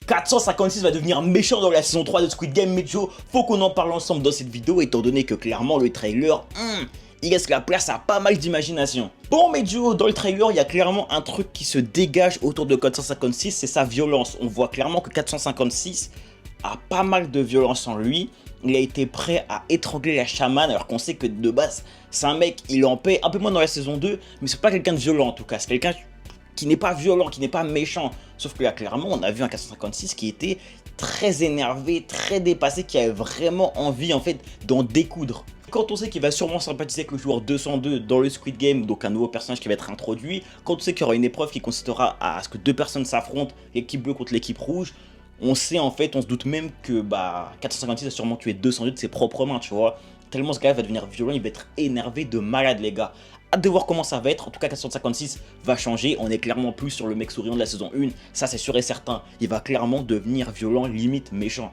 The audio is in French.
456 va devenir méchant dans la saison 3 de Squid Game, mais Joe, faut qu'on en parle ensemble dans cette vidéo, étant donné que clairement le trailer, il laisse la place à pas mal d'imagination. Bon, mais Joe, dans le trailer, il y a clairement un truc qui se dégage autour de 456, c'est sa violence. On voit clairement que 456 a pas mal de violence en lui. Il a été prêt à étrangler la chamane, alors qu'on sait que de base, c'est un mec, il est en paix, un peu moins dans la saison 2, mais c'est pas quelqu'un de violent en tout cas, c'est quelqu'un qui n'est pas violent, qui n'est pas méchant. Sauf que là, clairement, on a vu un 456 qui était très énervé, très dépassé, qui avait vraiment envie, en fait, d'en découdre. Quand on sait qu'il va sûrement sympathiser avec le joueur 202 dans le Squid Game, donc un nouveau personnage qui va être introduit, quand on sait qu'il y aura une épreuve qui consistera à ce que deux personnes s'affrontent, l'équipe bleue contre l'équipe rouge, on sait en fait, on se doute même que 456 a sûrement tué 202 de ses propres mains, tu vois. Tellement ce gars va devenir violent, il va être énervé de malade, les gars. Hâte de voir comment ça va être. En tout cas, 456 va changer. On est clairement plus sur le mec souriant de la saison 1. Ça, c'est sûr et certain. Il va clairement devenir violent, limite méchant.